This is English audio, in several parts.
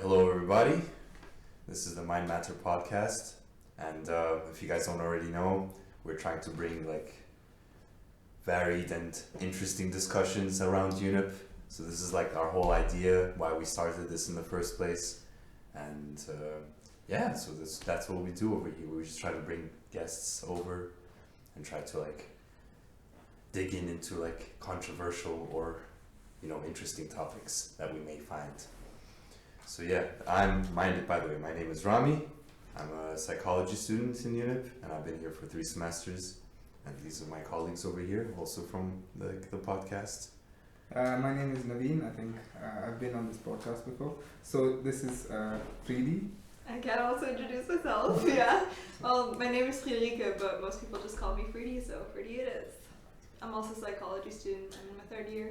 Hello everybody, this is the Mind Matter podcast, and if you guys don't already know, we're trying to bring varied and interesting discussions around UNIP. So this is our whole idea, why we started this in the first place, and so that's what we do over here. We just try to bring guests over and try to dig into controversial or interesting topics that we may find. So by the way, my name is Rami. I'm a psychology student in UNIP, and I've been here for 3 semesters. And these are my colleagues over here, also from the podcast. My name is Naveen. I think I've been on this podcast before. So this is Friedi. I can also introduce myself, yeah. Well, my name is Friederike, but most people just call me Friedi, so Friedi it is. I'm also a psychology student. I'm in my 3rd year.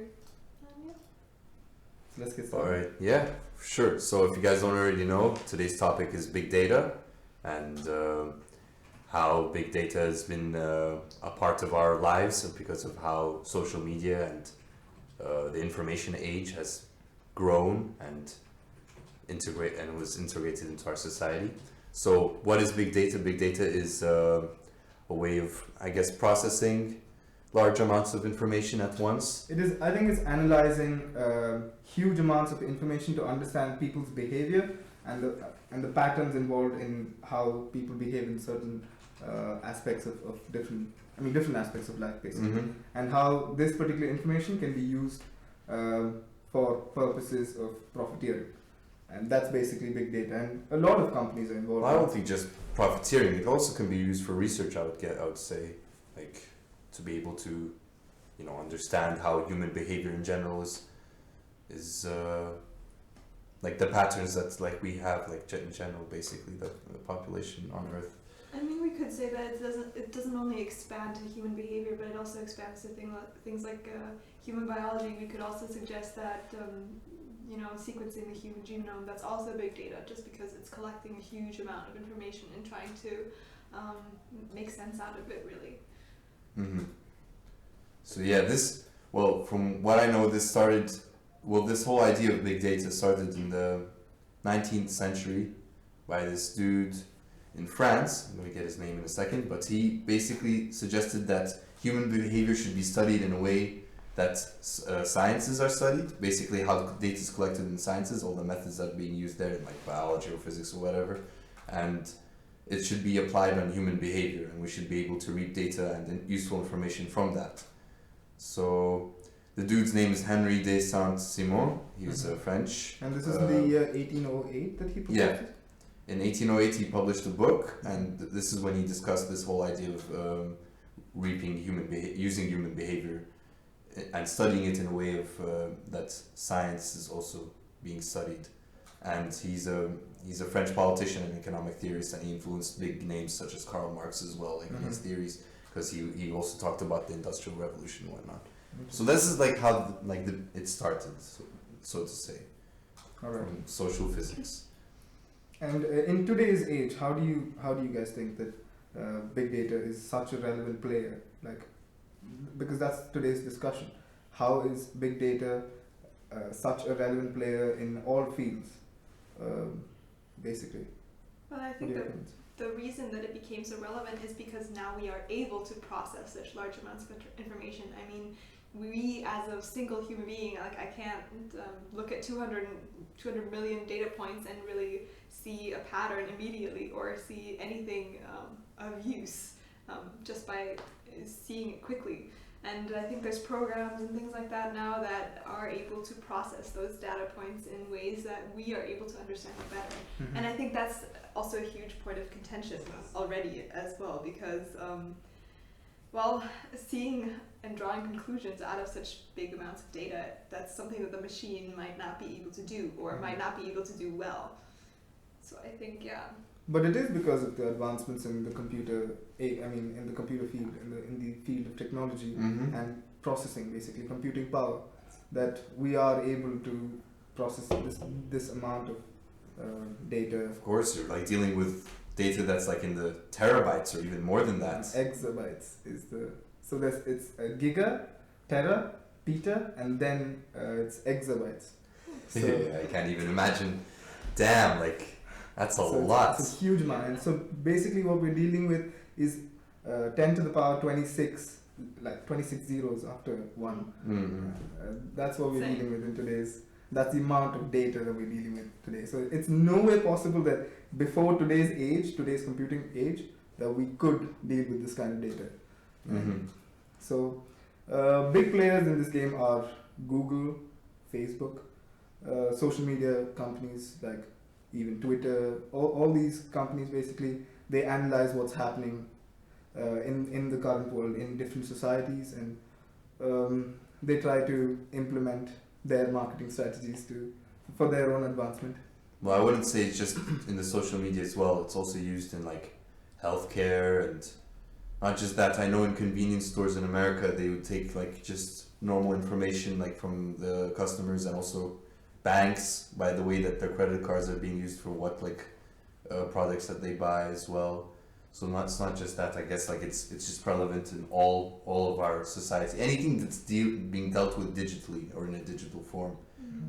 Let's get started. Alright, yeah, sure. So if you guys don't already know, today's topic is big data and how big data has been a part of our lives because of how social media and the information age has grown and was integrated into our society. So what is big data? Big data is a way of, processing large amounts of information at once. I think it's analyzing huge amounts of information to understand people's behavior and the patterns involved in how people behave in certain aspects of different aspects of life, basically. Mm-hmm. And how this particular information can be used for purposes of profiteering. And that's basically big data, and a lot of companies are involved. Well, I don't think just profiteering. It also can be used for research. I would say, to be able to, understand how human behavior in general is the patterns that we have, in general, basically the population on Earth. I mean, we could say that it doesn't only expand to human behavior, but it also expands to things like human biology. We could also suggest that sequencing the human genome, that's also big data, just because it's collecting a huge amount of information and trying to make sense out of it, really. Mm-hmm. So from what I know, this whole idea of big data started in the 19th century by this dude in France. I'm going to get his name in a second, but he basically suggested that human behavior should be studied in a way that sciences are studied, basically how data is collected in sciences, all the methods that are being used there in biology or physics or whatever, and it should be applied on human behavior, and we should be able to read data and useful information from that. So the dude's name is Henri de Saint-Simon. He's French. And this is in the year 1808 that he published it? In 1808 he published a book, and this is when he discussed this whole idea of using human behavior and studying it in a way of that science is also being studied. And he's a French politician and economic theorist, and he influenced big names such as Karl Marx as well, in his theories, because he also talked about the Industrial Revolution and whatnot. Okay. So this is how it started, so to say, from social physics. And in today's age, how do you guys think that big data is such a relevant player? Because that's today's discussion. How is big data such a relevant player in all fields, basically? Well, I think the reason that it became so relevant is because now we are able to process such large amounts of information. I mean, we as a single human being, I can't look at 200 million data points and really see a pattern immediately or see anything of use just by seeing it quickly. And I think there's programs and things like that now that are able to process those data points in ways that we are able to understand it better. Mm-hmm. And I think that's also a huge point of contention already as well, because seeing and drawing conclusions out of such big amounts of data, that's something that the machine might not be able to do, or might not be able to do well. So I think, But it is because of the advancements in the computer, in the computer field, in the field of technology and processing, basically computing power, that we are able to process this amount of data. Of course, you're dealing with data that's in the terabytes or even more than that. Exabytes is it's a giga, tera, peta, and then it's exabytes. So I can't even imagine Damn, like that's a lot. It's a huge amount. And so basically what we're dealing with is 10 to the power 26, like 26 zeros after 1. That's what we're dealing with in today's, that's the amount of data that we're dealing with today. So it's no way possible that before today's age, today's computing age, that we could deal with this kind of data. So big players in this game are Google, Facebook, social media companies like even Twitter, all these companies basically, they analyze what's happening in the current world, in different societies, and they try to implement their marketing strategies for their own advancement. Well, I wouldn't say it's just in the social media as well. It's also used in like healthcare, and not just that. I know in convenience stores in America, they would take like just normal information like from the customers, and also banks by the way that their credit cards are being used for what like products that they buy as well. So it's not just that. I guess like it's just relevant in all of our society. Anything that's being dealt with digitally or in a digital form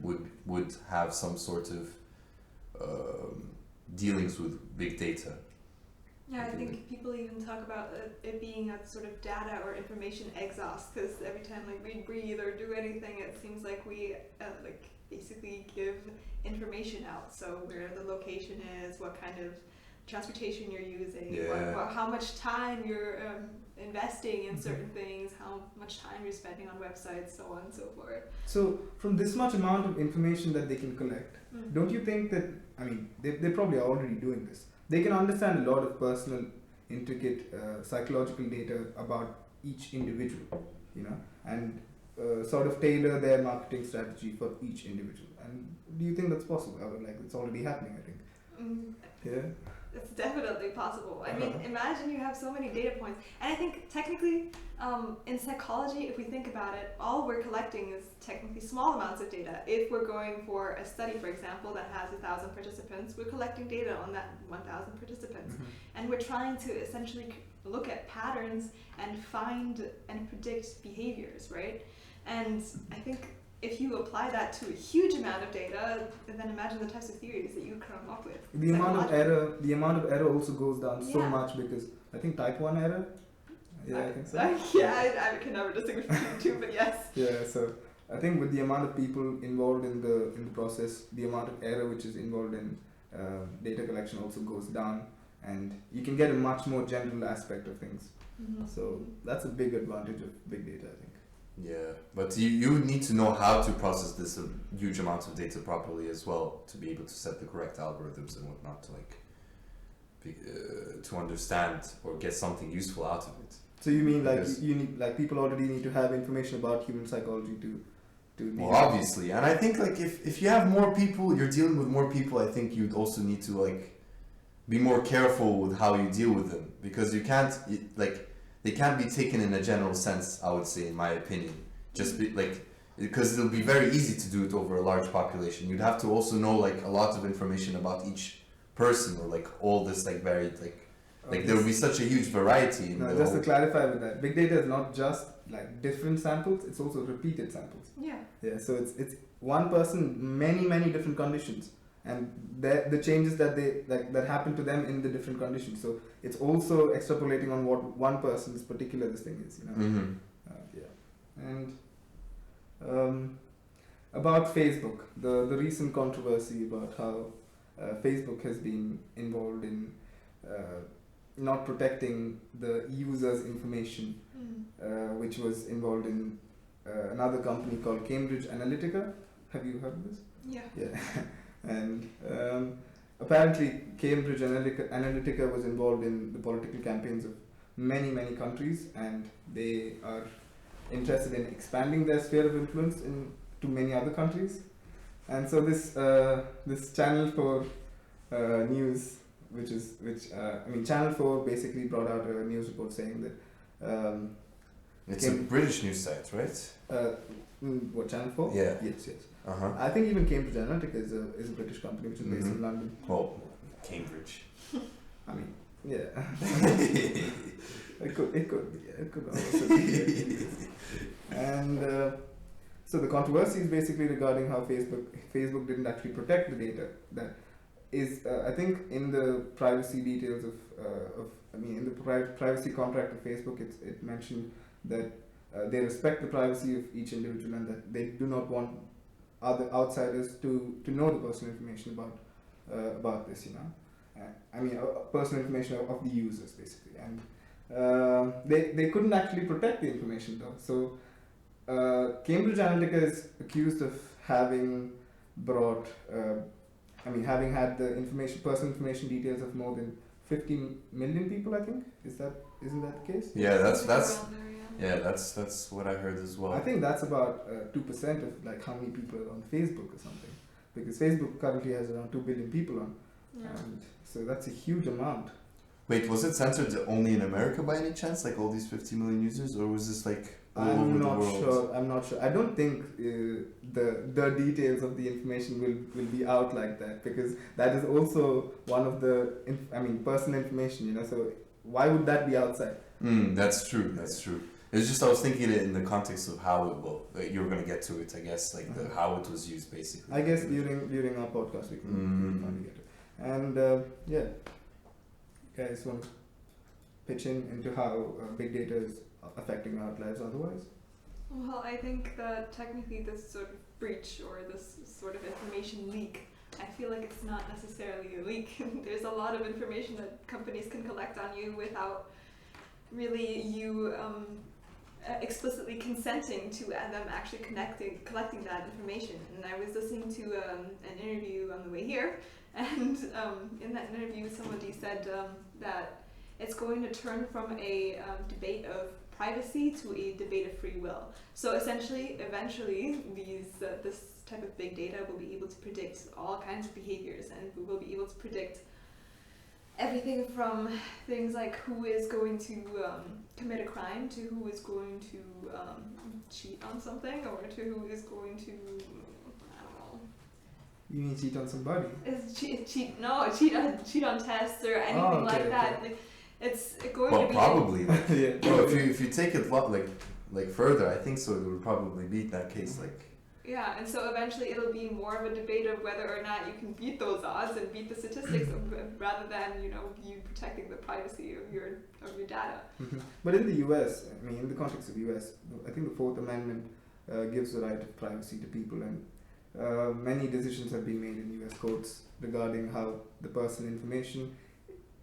would have some sort of dealings with big data. Yeah, I think people even talk about it being a sort of data or information exhaust, because every time like we breathe or do anything, it seems like we like basically give information out. So where the location is, what kind of transportation you're using, how much time you're investing in certain things, how much time you're spending on websites, so on and so forth. So from this much amount of information that they can collect, don't you think that, I mean, they probably are already doing this. They can understand a lot of personal, intricate psychological data about each individual, you know, and sort of tailor their marketing strategy for each individual. And do you think that's possible? Or like it's already happening, I think. Yeah. It's definitely possible. I mean, imagine you have so many data points. And I think technically, in psychology, if we think about it, all we're collecting is technically small amounts of data. If we're going for a study, for example, that has 1,000 participants, we're collecting data on that 1,000 participants. And we're trying to essentially look at patterns and find and predict behaviors, right? And I think if you apply that to a huge amount of data, then imagine the types of theories that you come up with. The amount of error also goes down so much, because I think type 1 error. Yeah, I think so. I can never distinguish between the two, but yes. Yeah, so I think with the amount of people involved in the process, the amount of error which is involved in data collection also goes down, and you can get a much more general aspect of things. So that's a big advantage of big data, I think. Yeah, but you need to know how to process this huge amounts of data properly as well, to be able to set the correct algorithms and whatnot to to understand or get something useful out of it. So you mean like you need, like, people already need to have information about human psychology to well, obviously, and I think like if you have more people, you're dealing with more people, I think you'd also need to like be more careful with how you deal with them, because you can't they can't be taken in a general sense, I would say, in my opinion. Just be like, because it'll be very easy to do it over a large population. You'd have to also know like a lot of information about each person, or like all this like varied like there would be such a huge variety. Just to clarify with that, big data is not just like different samples; it's also repeated samples. Yeah. Yeah. So it's one person, many different conditions, and the changes that happen to them in the different conditions. So it's also extrapolating on what one person's particular this thing is, you know. And about Facebook, the recent controversy about how Facebook has been involved in not protecting the user's information, which was involved in another company called Cambridge Analytica. Have you heard of this? Yeah. Yeah. And apparently Cambridge Analytica was involved in the political campaigns of many countries, and they are interested in expanding their sphere of influence to many other countries. And so this Channel 4 news, Channel 4 basically brought out a news report saying that it's a British news site, right? What, Channel 4? Yeah. Yes. I think even Cambridge Analytica is a British company which is based in London. Well, Cambridge. I mean, yeah. It could be. It could also be. And so the controversy is basically regarding how Facebook didn't actually protect the data that is I think in the privacy details in the privacy contract of Facebook, it mentioned that they respect the privacy of each individual and that they do not want other outsiders to know the personal information about this, personal information of the users basically, and they couldn't actually protect the information though. So Cambridge Analytica is accused of having brought, having had the personal information details of more than 50 million people. I think isn't that the case? Yeah, that's what I heard as well. I think that's about 2% of like how many people are on Facebook or something, because Facebook currently has around 2 billion people on, and so that's a huge amount. Wait, was it censored only in America by any chance, like all these 50 million users, or was this like all over the world? I'm not sure. I don't think the details of the information will be out like that, because that is also one of the personal information, so why would that be outside? That's true. It's just I was thinking it in the context of how you were going to get to it, I guess, like how it was used basically. I guess during our podcast we can finally get it. And guys want to pitch into how big data is affecting our lives otherwise? Well, I think that technically this sort of breach or this sort of information leak, I feel like it's not necessarily a leak. There's a lot of information that companies can collect on you without really you explicitly consenting to them actually collecting that information. And I was listening to an interview on the way here, and in that interview somebody said that it's going to turn from a debate of privacy to a debate of free will. So essentially, eventually, this type of big data will be able to predict all kinds of behaviors, and we will be able to predict everything from things like who is going to commit a crime to who is going to cheat on something, or to who is going to, I don't know. You mean cheat on somebody? Cheat on tests or anything like that. Okay. It's going to be probably. If you take it like further, I think so. It would probably beat that case. Yeah, and so eventually it'll be more of a debate of whether or not you can beat those odds and beat the statistics, rather than you protecting the privacy of your data. But in the U.S., in the context of the U.S., I think the Fourth Amendment gives the right of privacy to people, and many decisions have been made in U.S. courts regarding how the personal information.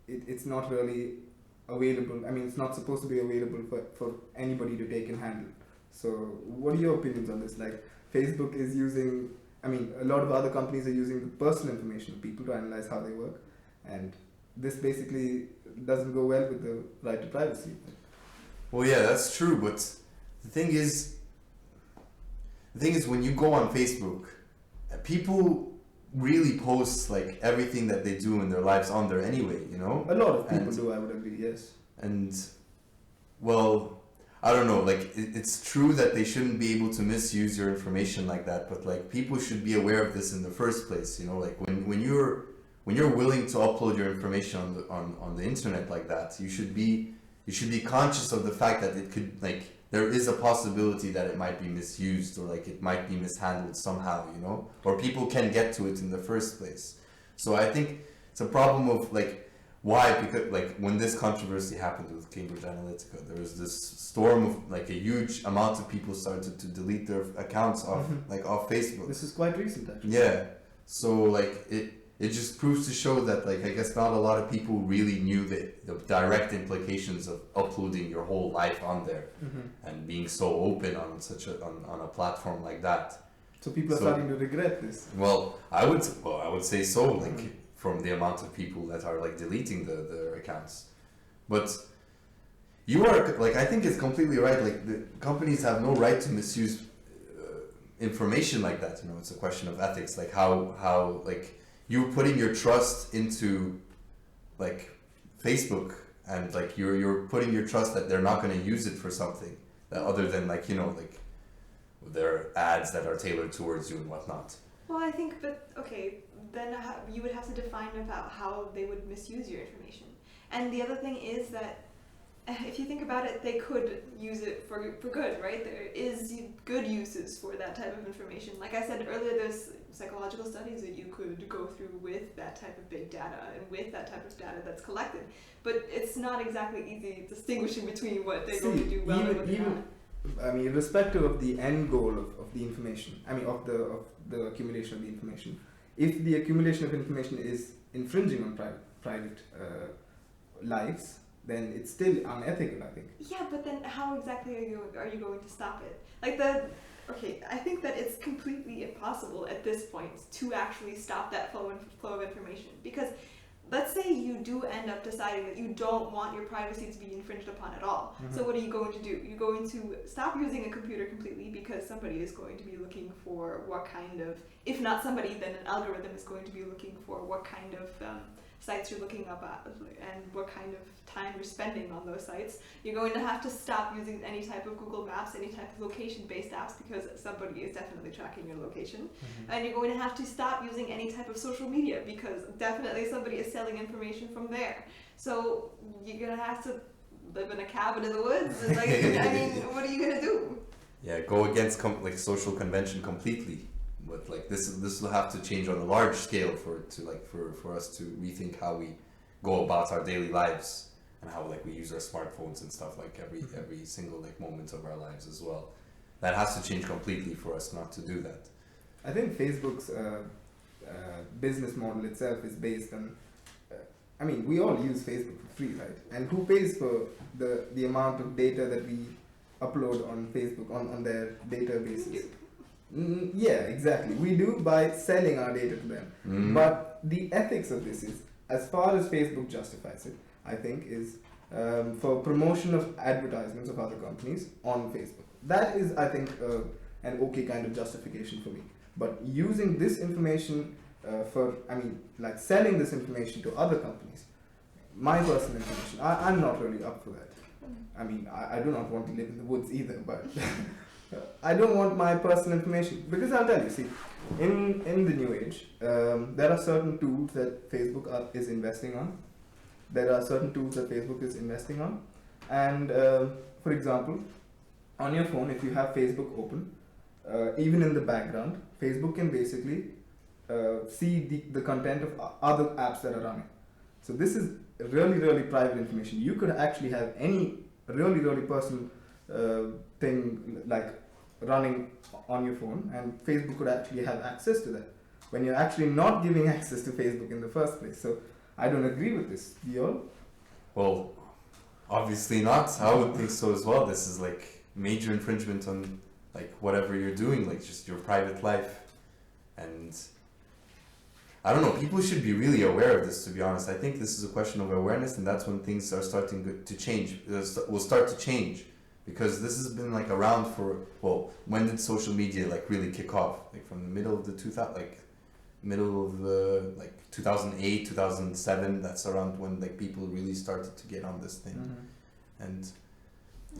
It's not really available. It's not supposed to be available for anybody to take and handle. So what are your opinions on this? Like, Facebook is using, a lot of other companies are using the personal information of people to analyze how they work. And this basically doesn't go well with the right to privacy. Well, yeah, that's true. But the thing is when you go on Facebook, people really post like everything that they do in their lives on there anyway, A lot of people do, I would agree, yes. And, well, I don't know, like, it's true that they shouldn't be able to misuse your information like that, but like, people should be aware of this in the first place, like, when you're willing to upload your information on the internet like that, you should be conscious of the fact that it could, like, there is a possibility that it might be misused, or like it might be mishandled somehow, or people can get to it in the first place. So I think it's a problem of like, why? Because like when this controversy happened with Cambridge Analytica, there was this storm of like a huge amount of people started to delete their accounts off Facebook. This is quite recent actually. Yeah. So like it just proves to show that like I guess not a lot of people really knew the direct implications of uploading your whole life on there and being so open on on a platform like that. So people are starting to regret this. Well, I would say so, like from the amount of people that are like deleting their accounts. But you are like, I think it's completely right. Like the companies have no right to misuse information like that. It's a question of ethics. Like how like you're putting your trust into like Facebook, and like you're putting your trust that they're not going to use it for something that other than like like their ads that are tailored towards you and whatnot. Well, I think, but okay, then you would have to define about how they would misuse your information. And the other thing is that if you think about it, they could use it for good, right? There is good uses for that type of information. Like I said earlier, there's psychological studies that you could go through with that type of big data and with that type of data that's collected. But it's not exactly easy distinguishing between what they're going to do well and what they're not. I mean, irrespective of the end goal of the information, I mean, of the accumulation of the information, if the accumulation of information is infringing on private lives, then it's still unethical, I think. Yeah, but then how exactly are you going to stop it? Okay, I think that it's completely impossible at this point to actually stop that flow of information, because let's say you do end up deciding that you don't want your privacy to be infringed upon at all. Mm-hmm. So what are you going to do? You're going to stop using a computer completely because somebody is going to be looking for what kind of, if not somebody, then an algorithm is going to be looking for what kind of sites you're looking up at and what kind of time you're spending on those sites. You're going to have to stop using any type of Google Maps, any type of location-based apps, because somebody is definitely tracking your location. Mm-hmm. And you're going to have to stop using any type of social media because definitely somebody is selling information from there. So you're going to have to live in a cabin in the woods. And I mean, what are you going to do? Yeah, go against social convention completely. But this will have to change on a large scale for us to rethink how we go about our daily lives and how we use our smartphones and stuff every single moment of our lives as well. That has to change completely for us not to do that. I think Facebook's business model itself is based on. I mean, we all use Facebook for free, right? And who pays for the amount of data that we upload on Facebook on their databases? Yeah, exactly. We do by selling our data to them. Mm. But the ethics of this is, as far as Facebook justifies it, I think, is for promotion of advertisements of other companies on Facebook. That is, I think, an okay kind of justification for me. But using this information selling this information to other companies, my personal information, I'm not really up for that. I mean, I do not want to live in the woods either, but I don't want my personal information, because I'll tell you, see, in the new age, there are certain tools that Facebook is investing on. And for example, on your phone, if you have Facebook open, even in the background, Facebook can basically see the content of other apps that are running. So this is really, really private information. You could actually have any really, really personal thing like running on your phone, and Facebook could actually have access to that when you're actually not giving access to Facebook in the first place. So I don't agree with this. Do you all? Well, obviously not. I would think so as well. This is major infringement on whatever you're doing, just your private life. And I don't know, people should be really aware of this, to be honest. I think this is a question of awareness, and that's when things are starting to change. Will start to change. Because this has been around for, when did social media really kick off? From the middle of the 2008, 2007. That's around when people really started to get on this thing. Mm-hmm. And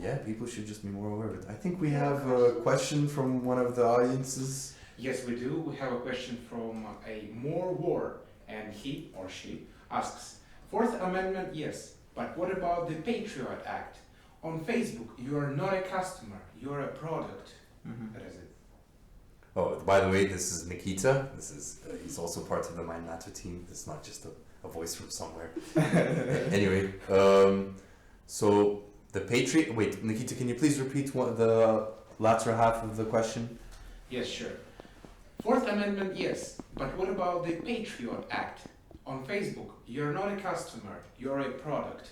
yeah, people should just be more aware of it. I think we have a question from one of the audiences. Yes, we do. We have a question from a More War, and he or she asks, Fourth Amendment, yes, but what about the Patriot Act? On Facebook, you are not a customer, you're a product. Mm-hmm. That is it. Oh, by the way, this is Nikita. He's also part of the Mind Matter team. It's not just a voice from somewhere. Anyway, so the Patriot... Wait, Nikita, can you please repeat the latter half of the question? Yes, sure. Fourth Amendment, yes, but what about the Patriot Act? On Facebook, you're not a customer, you're a product.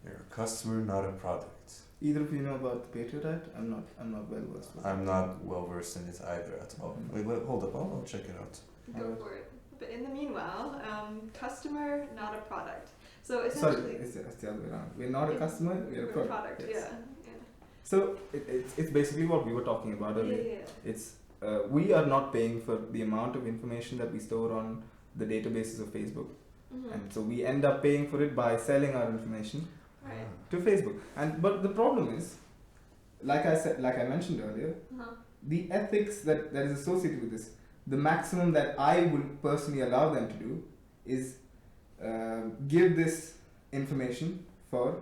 You're a customer, not a product. Either of you know about the Patriot Act? I'm not well versed. I'm not well versed in it either at all. Wait, hold up, I'll check it out. Go for it. But in the meanwhile, customer, not a product. So essentially, it's the other way around. We're not a customer, we're a product. Yes. Yeah. So it's basically what we were talking about earlier. Yeah. It's we are not paying for the amount of information that we store on the databases of Facebook, and so we end up paying for it by selling our information. Right. To Facebook. But the problem is, like I mentioned earlier, the ethics that is associated with this, the maximum that I would personally allow them to do is give this information for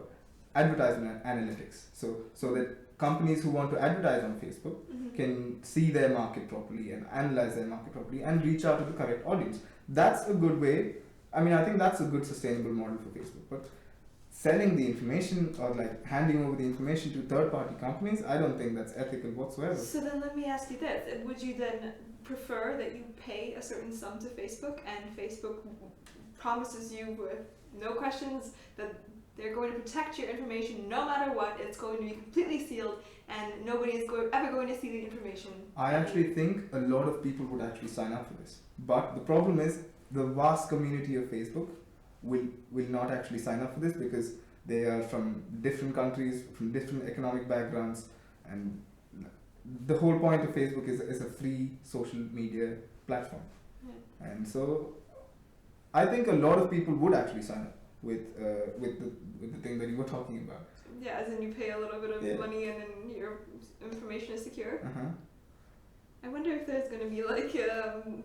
advertisement analytics. So that companies who want to advertise on Facebook can see their market properly and analyze their market properly and reach out to the correct audience. That's a good way. I mean, I think that's a good sustainable model for Facebook. But selling the information or like handing over the information to third-party companies, I don't think that's ethical whatsoever. So then let me ask you this. Would you then prefer that you pay a certain sum to Facebook and Facebook promises you with no questions that they're going to protect your information no matter what, it's going to be completely sealed and nobody is ever going to see the information? I actually think a lot of people would actually sign up for this. But the problem is the vast community of Facebook will not actually sign up for this because they are from different countries, from different economic backgrounds, and the whole point of Facebook is a free social media platform. And so I think a lot of people would actually sign up with the thing that you were talking about. Yeah, as in you pay a little bit of money and then your information is secure. I wonder if there's going to be like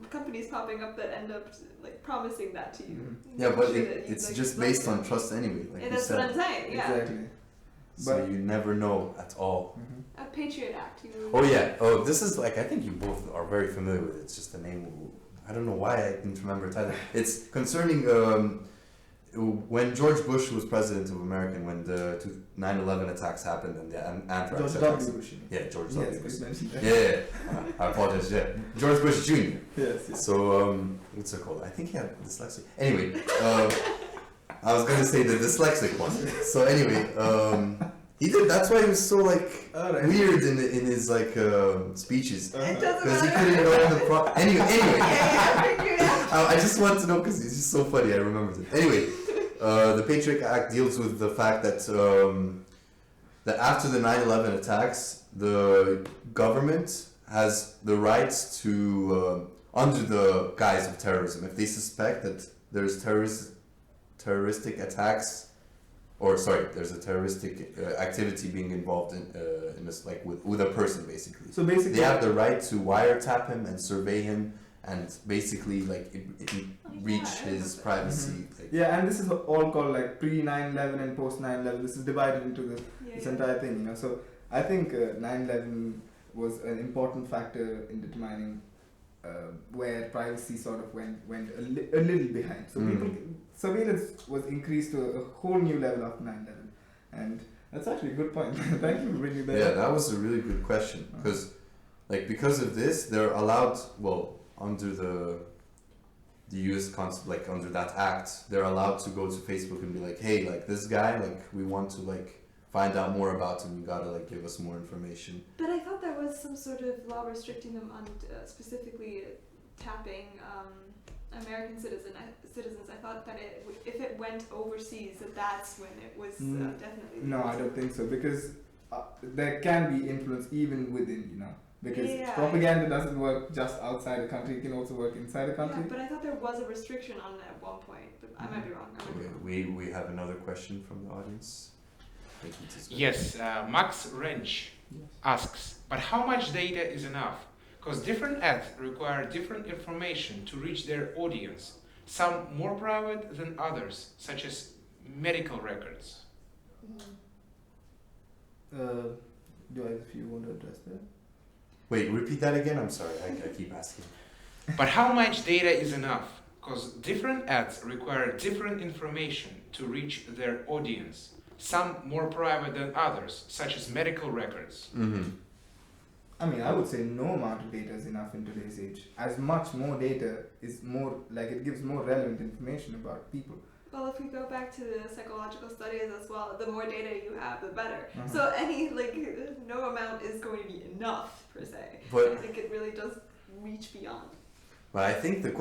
companies popping up that end up like promising that to you. Yeah, but it's like, just based on trust anyway. Like that's what I'm saying. Yeah. Exactly. So you never know at all. A Patriot Act. Oh yeah. Oh, this is like I think you both are very familiar with it. It's just the name. I don't know why I didn't remember it either. It's concerning when George Bush was president of America, when the 9/11 attacks happened and the anthrax attacks. Yeah, George W. Bush. Yeah. I apologize. Yeah, George Bush Jr. Yes. So what's it called? I think he had dyslexia. Anyway, I was gonna say the dyslexic one. So anyway, he did. That's why he was so like weird in his like speeches because he couldn't know the Anyway. I just want to know because he's just so funny. I remembered it. Anyway, the Patriot Act deals with the fact that that after the 9/11 attacks, the government has the rights to, under the guise of terrorism, if they suspect that there's terroristic attacks, or sorry, there's a terroristic activity being involved in this, like with a person basically. So basically, they have the right to wiretap him and survey him and basically like reach his privacy. Like, yeah, and this is all called like pre 9/11 and post 9/11. This is divided into this entire thing, you know. So I think 9/11 was an important factor in determining where privacy sort of went a little behind. So surveillance was increased to a whole new level after 9/11, and that's actually a good point. Thank you for bringing that up. Yeah, that was a really good question because of this, they're allowed. Well, under the U.S. concept, like under that act, they're allowed to go to Facebook and be like, hey, like this guy, like we want to like find out more about him. You gotta like give us more information. But I thought there was some sort of law restricting them on specifically tapping American citizens. I thought that if it went overseas, that's when it was definitely. No, I don't think so because there can be influence even within, you know. Because propaganda doesn't work just outside the country; it can also work inside the country. Yeah, but I thought there was a restriction on it at one point. But I might be wrong. We have another question from the audience. Yes, Max Wrench asks, but how much data is enough? Because different ads require different information to reach their audience. Some more private than others, such as medical records. Do either of you want to address that? Wait, repeat that again? I'm sorry, I keep asking. But how much data is enough? Because different ads require different information to reach their audience. Some more private than others, such as medical records. I mean, I would say no amount of data is enough in today's age. As much more data is more, like it gives more relevant information about people. Well, if we go back to the psychological studies as well, the more data you have, the better. So any, like, no amount is going to be enough, per se. But I think it really does reach beyond. But I think the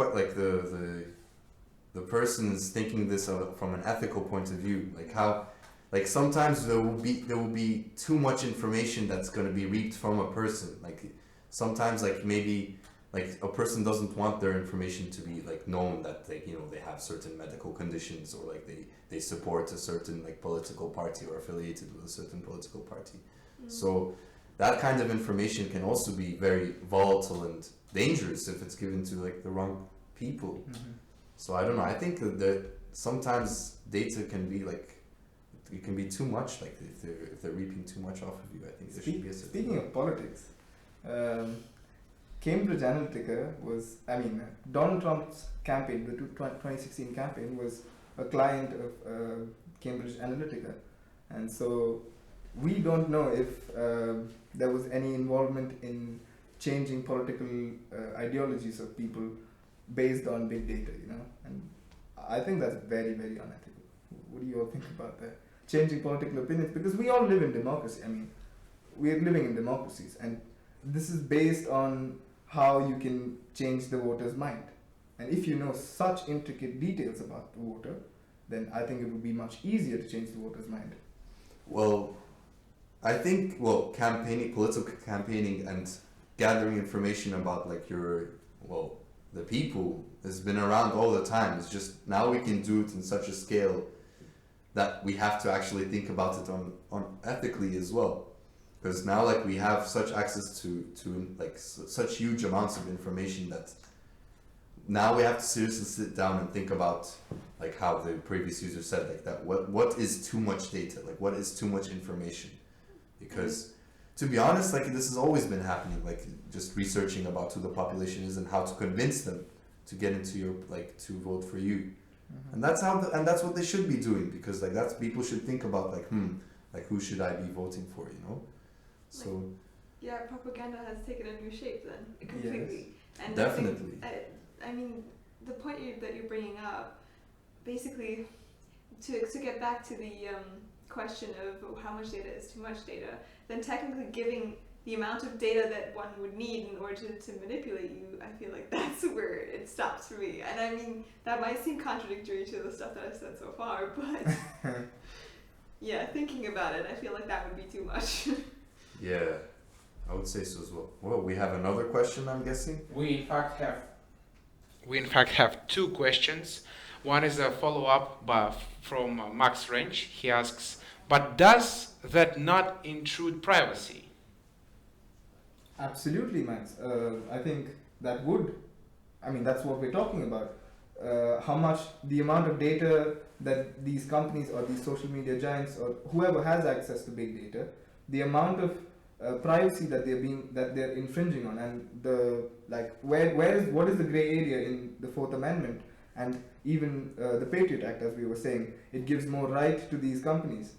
person's thinking this from an ethical point of view, like how, like sometimes there will be too much information that's going to be reaped from a person. Like sometimes, like maybe like a person doesn't want their information to be like known that they, you know, they have certain medical conditions or like they support a certain like political party or affiliated with a certain political party. So that kind of information can also be very volatile and dangerous if it's given to like the wrong people. So I don't know. I think that sometimes data can be like it can be too much. Like if they're reaping too much off of you, I think there should be a certain Speaking of politics, Cambridge Analytica was, Donald Trump's campaign, the 2016 campaign, was a client of Cambridge Analytica, and so we don't know if there was any involvement in changing political ideologies of people based on big data, and I think that's very, very unethical. What do you all think about that? Changing political opinions, because we all live in democracy. We are living in democracies, and this is based on how you can change the voter's mind. And if you know such intricate details about the voter, then I think it would be much easier to change the voter's mind. Well, I think political campaigning and gathering information about the people has been around all the time. It's just now we can do it in such a scale that we have to actually think about it on ethically as well. Because now we have such access to such huge amounts of information that now we have to seriously sit down and think about how the previous user said that what is too much data, what is too much information. Because to be honest, this has always been happening, just researching about who the population is and how to convince them to get into your to vote for you. Mm-hmm. And that's what they should be doing, because that's people should think about who should I be voting for, So yeah, propaganda has taken a new shape then completely. Yes, and definitely. The point that you're bringing up, basically, to get back to the question of how much data is too much data, then technically giving the amount of data that one would need in order to manipulate you, I feel like that's where it stops for me. And that might seem contradictory to the stuff that I've said so far, but yeah, thinking about it, I feel like that would be too much. Yeah, I would say so as well. Well, we have another question, I'm guessing. We in fact have two questions. One is a follow-up from Max Wrench. He asks, but does that not intrude privacy? Absolutely, Max. I think that would. That's what we're talking about. How much, the amount of data that these companies or these social media giants or whoever has access to big data, the amount of privacy that they're infringing on, and what is the gray area in the Fourth Amendment, and even the Patriot Act, as we were saying, it gives more right to these companies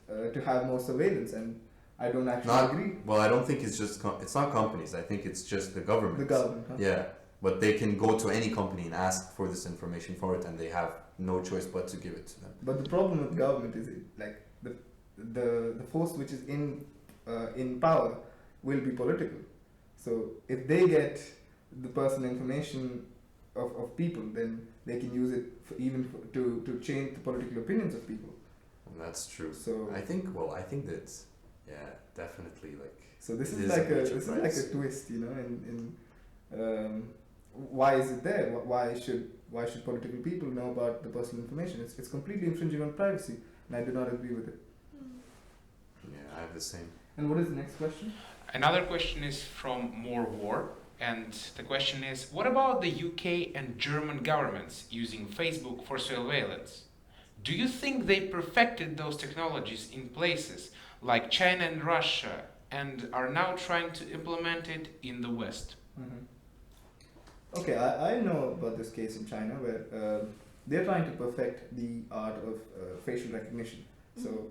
to have more surveillance, and I don't actually agree. Well, I don't think it's just it's not companies. I think it's just the government. The government, huh? Yeah, but they can go to any company and ask for this information for it, and they have no choice but to give it to them. But the problem with government is the force which is in power will be political. So if they get the personal information of people, then they can use it to change the political opinions of people. Well, that's true. So I think that definitely So this is like a twist, in why is it there? Why should political people know about the personal information? It's completely infringing on privacy, and I do not agree with it. Yeah, I have the same. And what is the next question? Another question is from More War, and the question is, what about the UK and German governments using Facebook for surveillance? Do you think they perfected those technologies in places like China and Russia and are now trying to implement it in the West? Mm-hmm. Okay, I know about this case in China where they're trying to perfect the art of facial recognition. So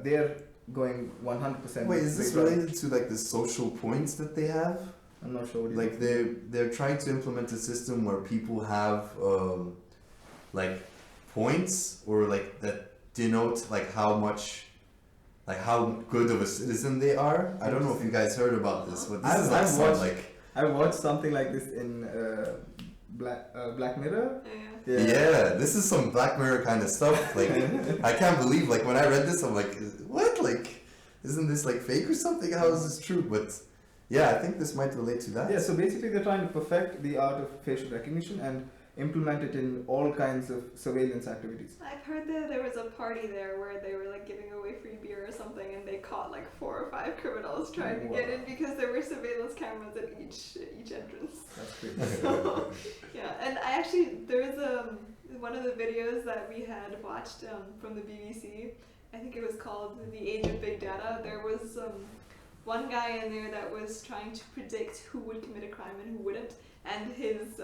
they're going 100%. Wait, is this related to the social points that they have? I'm not sure. They're trying to implement a system where people have points or that denote how good of a citizen they are. I don't know if you guys heard about this, but this I watched something like this in Black Mirror. Yeah, this is some Black Mirror kind of stuff. I can't believe when I read this, I'm like, what? Isn't this fake or something? How is this true? But yeah, I think this might relate to that. Yeah, so basically they're trying to perfect the art of facial recognition and implement it in all kinds of surveillance activities. I've heard that there was a party there where they were giving away free beer or something, and they caught 4 or 5 criminals trying to get in because there were surveillance cameras at each entrance. That's crazy. So, yeah, and there was one of the videos that we had watched from the BBC, I think it was called The Age of Big Data, there was one guy in there that was trying to predict who would commit a crime and who wouldn't, and his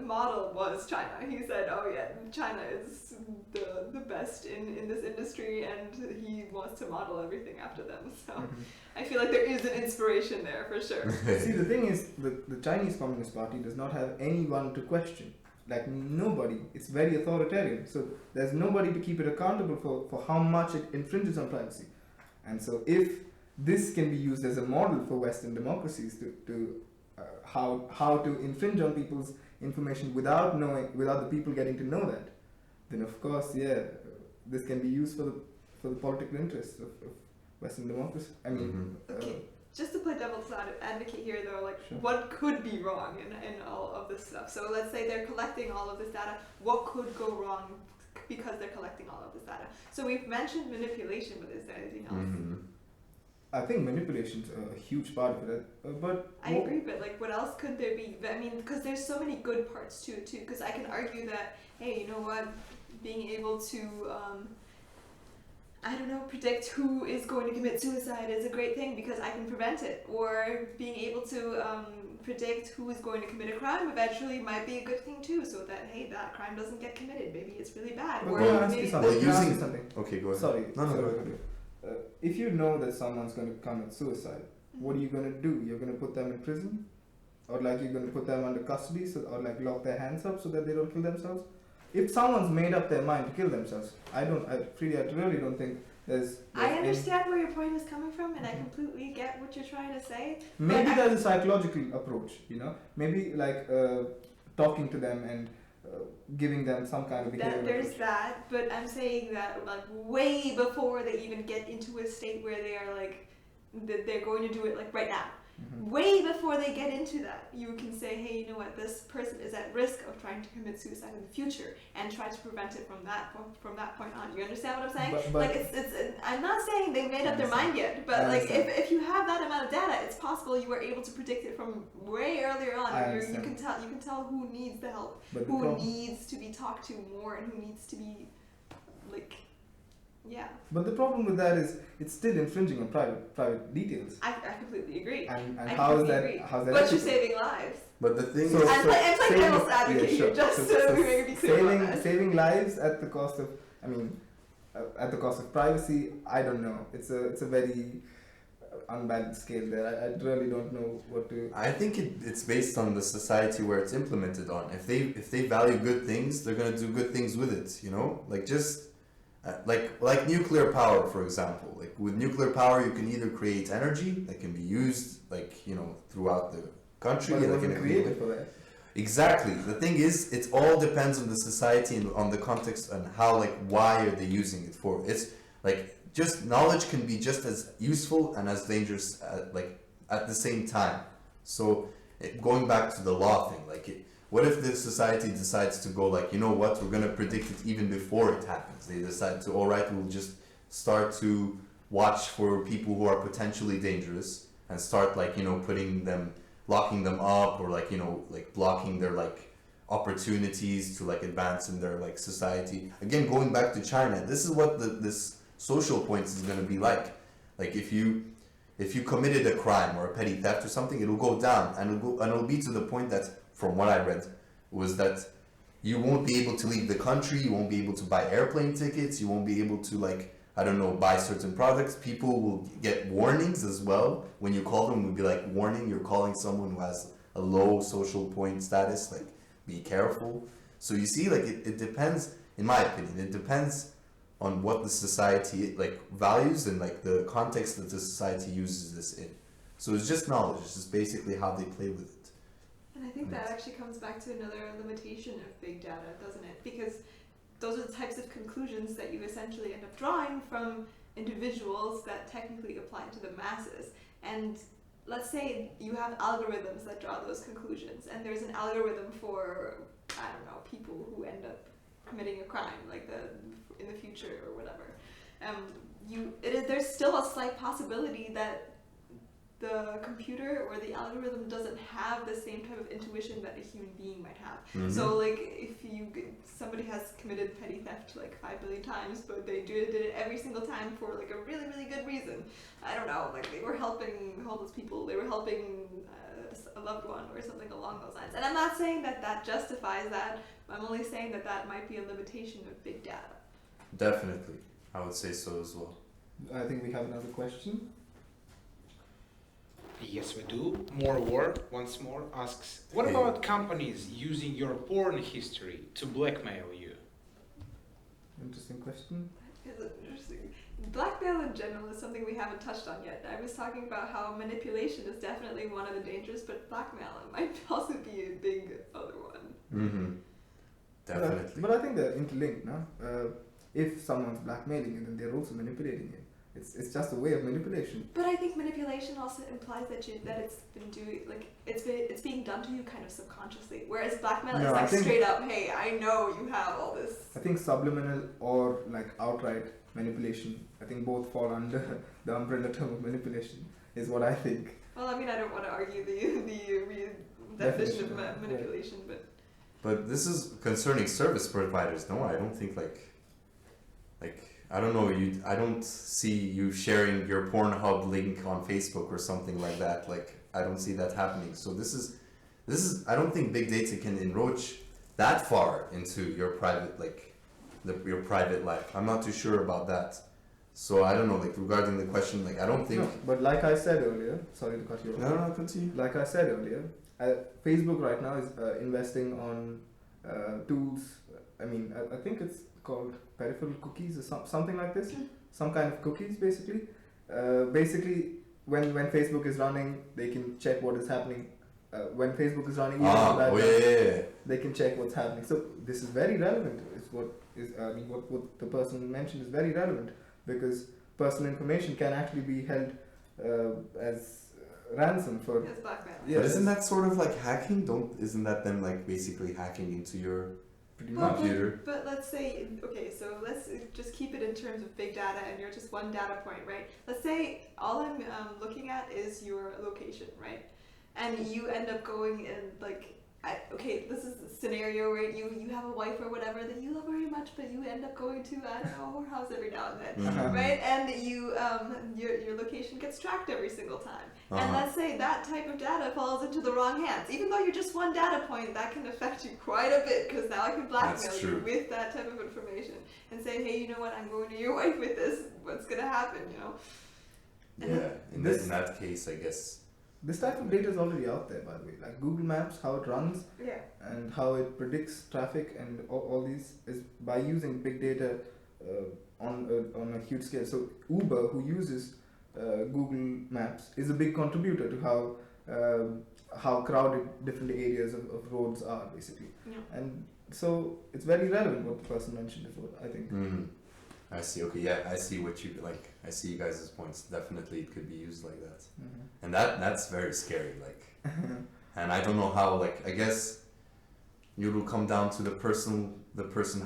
model was China. He said, oh yeah, China is the best in this industry, and he wants to model everything after them. So I feel like there is an inspiration there for sure. See, the thing is, the Chinese Communist Party does not have anyone to question. Like, nobody. It's very authoritarian. So there's nobody to keep it accountable for how much it infringes on privacy. And so if this can be used as a model for Western democracies to how to infringe on people's information without the people getting to know that, then of course, yeah, this can be used for the political interests of Western democracy. I mean, okay. Just to play devil's advocate here, though, like, sure. What could be wrong in all of this stuff? So let's say they're collecting all of this data. What could go wrong because they're collecting all of this data? So we've mentioned manipulation, but is there anything else? I think manipulation's a huge part of it, but I agree, but like, what else could there be? I mean, because there's so many good parts too. Because I can argue that, hey, you know what, being able to, I don't know, predict who is going to commit suicide is a great thing because I can prevent it. Or being able to predict who is going to commit a crime eventually might be a good thing too, so that, hey, that crime doesn't get committed. Maybe it's really bad. Or maybe something. Okay, go ahead. Sorry. No, sorry. go ahead. If you know that someone's going to commit suicide, what are you going to do? You're going to put them in prison? Or like you're going to put them under custody, or like lock their hands up so that they don't kill themselves? If someone's made up their mind to kill themselves, I really don't think there's I understand where your point is coming from, and I completely get what you're trying to say. Maybe there's a psychological approach, you know? Maybe like talking to them and giving them some kind of behavior. There's that, but I'm saying that like way before they even get into a state where they are like they're going to do it like right now. Way before they get into that, you can say, hey, you know what, this person is at risk of trying to commit suicide in the future, and try to prevent it from that point on. You understand what I'm saying? But like it's I'm not saying they made up their mind yet, but like if you have that amount of data, it's possible you were able to predict it from way earlier on. You can tell who needs the help, who needs to be talked to more, and who needs to be like. Yeah. But the problem with that is it's still infringing on private details. I completely agree. And how is that? How's that? But you're saving lives. But the thing is, I'm like devil's advocate here, just so we may be clear about that. Saving lives at the cost of, at the cost of privacy. I don't know. It's a very unbalanced scale there. I really don't know what to. I think it's based on the society where it's implemented on. If they value good things, they're gonna do good things with it. You know, like just. Like nuclear power, for example. Like with nuclear power, you can either create energy that can be used, throughout the country. But it wasn't created for that. Exactly. The thing is, it all depends on the society and on the context and how, why are they using it for? It's just knowledge can be just as useful and as dangerous, at the same time. So going back to the law thing, what if the society decides to go you know what, we're going to predict it even before it happens. They decide to, all right, we'll just start to watch for people who are potentially dangerous and start locking them up or blocking their opportunities to advance in their society. Again, going back to China, this is what this social points is going to be like. If you committed a crime or a petty theft or something, it'll go down and it'll be to the point that, from what I read, was that you won't be able to leave the country, you won't be able to buy airplane tickets, you won't be able to buy certain products. People will get warnings as well. When you call them, will be warning, you're calling someone who has a low social point status, be careful. So you see, it depends, in my opinion, it depends on what the society values and the context that the society uses this in. So it's just knowledge, it's just basically how they play with it. And I think that actually comes back to another limitation of big data, doesn't it? Because those are the types of conclusions that you essentially end up drawing from individuals that technically apply to the masses. And let's say you have algorithms that draw those conclusions, and there's an algorithm for, I don't know, people who end up committing a crime, in the future or whatever. There's still a slight possibility that the computer or the algorithm doesn't have the same type of intuition that a human being might have. Mhm. So like if somebody has committed petty theft like 5 billion times, but they did it every single time for like a really, really good reason. I don't know, like they were helping homeless people, they were helping a loved one or something along those lines. And I'm not saying that that justifies that, I'm only saying that that might be a limitation of big data. Definitely, I would say so as well. I think we have another question. Yes, we do. More War, once more, asks, what Hey. about companies using your porn history to blackmail you? Interesting question. Is it interesting? Blackmail in general is something we haven't touched on yet. I was talking about how manipulation is definitely one of the dangers, but blackmail might also be a big other one. Mm-hmm. Definitely. But I think they're interlinked, no? If someone's blackmailing you, then they're also manipulating you. It's just a way of manipulation. But I think manipulation also implies that it's been doing like it's being done to you kind of subconsciously. Whereas blackmail No, is I like think- straight up, hey, I know you have all this. I think subliminal or like outright manipulation, I think both fall under the umbrella term of manipulation, is what I think. Well, I mean, I don't want to argue the definition of manipulation, but But this is concerning service providers. No, I don't think like I don't know. I don't see you sharing your Pornhub link on Facebook or something like that. Like I don't see that happening. So this is I don't think big data can encroach that far into your private your private life. I'm not too sure about that. So I don't know. Like regarding the question, like I don't think. No, but like I said earlier, sorry to cut you off. No, continue. Like I said earlier, Facebook right now is investing on tools. I mean, I think it's called peripheral cookies or something like this. Some kind of cookies, basically. Basically, when Facebook is running, they can check what is happening. When Facebook is running, they can check what's happening. So this is very relevant. What the person mentioned is very relevant because personal information can actually be held as ransom for. it's blackmail. Yeah. But isn't that sort of like hacking? Isn't that them like basically hacking into your Pretty Well, much. computer? But let's say, okay, so let's just keep it in terms of big data and you're just one data point, right? Let's say all I'm looking at is your location, right? And you end up going and like, this is a scenario where you have a wife or whatever that you love very much, but you end up going to, I don't know, a whorehouse every now and then, Mhm. right? And you, your location gets tracked every single time. And Uh-huh. let's say that type of data falls into the wrong hands. Even though you're just one data point, that can affect you quite a bit because now I can blackmail That's you true. with that type of information and say, hey, you know what, I'm going to your wife with this. What's going to happen, you know? Yeah. In that case, I guess. This type of data is already out there, by the way. Like Google Maps, how it runs Yeah. and how it predicts traffic and all these is by using big data on a huge scale. So Uber, who uses Google Maps, is a big contributor to how crowded different areas of roads are, basically. Yeah. And so it's very relevant what the person mentioned before, I think. Mm. I see. Okay. Yeah. I see what you like. I see you guys' points. Definitely, it could be used like that. And that's very scary. Like, and I don't know how. Like, I guess it will come down to the person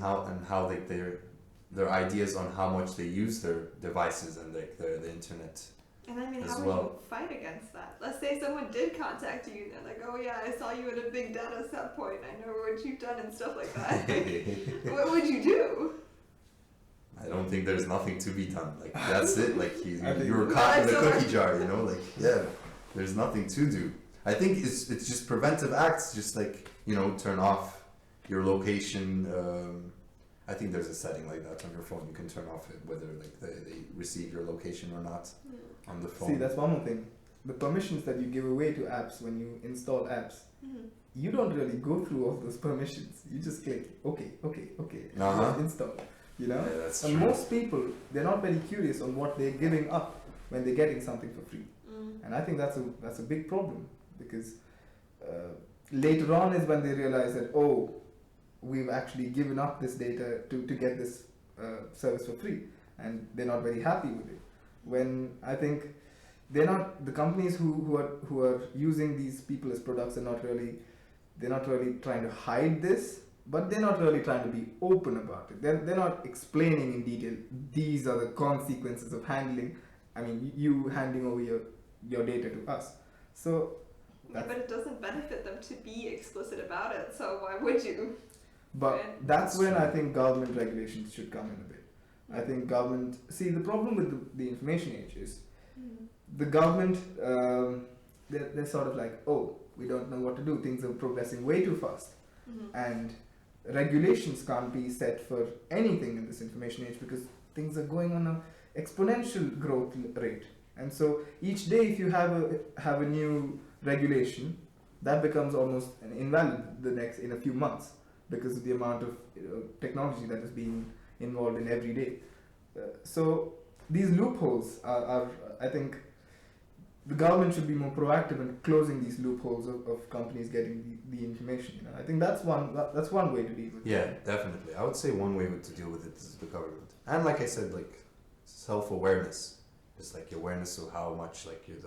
how like their ideas on how much they use their devices and like the internet. And I mean, As how would well. you fight against that? Let's say someone did contact you and they're like, oh yeah, I saw you at a big data set point. I know what you've done and stuff like that. What would you do? I don't think there's nothing to be done. Like that's it. Like I think- you were caught in the That's so cookie jar. You know. Like yeah, there's nothing to do. I think it's just preventive acts. Just like turn off your location. I think there's a setting like that on your phone. You can turn off it whether like they receive your location or not on the phone. See, that's one more thing. The permissions that you give away to apps when you install apps, you don't really go through all those permissions. You just click okay, Uh-huh. install. You know? Yeah, that's And true. most people, they're not very curious on what they're giving up when they're getting something for free. And I think that's a big problem because later on is when they realize that, oh, we've actually given up this data to get this service for free, and they're not very happy with it. When I think the companies who are using these people as products are they're not really trying to hide this, but they're not really trying to be open about it. They're not explaining in detail, these are the consequences of you handing over your data to us. So Yeah, but it doesn't benefit them to be explicit about it, so why would you? But Right. that's when I think government regulations should come in a bit. I think government. See, the problem with the information age is the government. They're sort of like, oh, we don't know what to do. Things are progressing way too fast, and regulations can't be set for anything in this information age because things are going on an exponential growth rate. And so each day, if you have a new regulation, that becomes almost an invalid in a few months because of the amount of technology that is being involved in every day. So these loopholes are, I think, the government should be more proactive in closing these loopholes of companies getting the information. You know, I think that's one way to deal with it. Yeah, definitely. I would say one way to deal with it is the government, and like I said, like self-awareness. It's like awareness of how much like your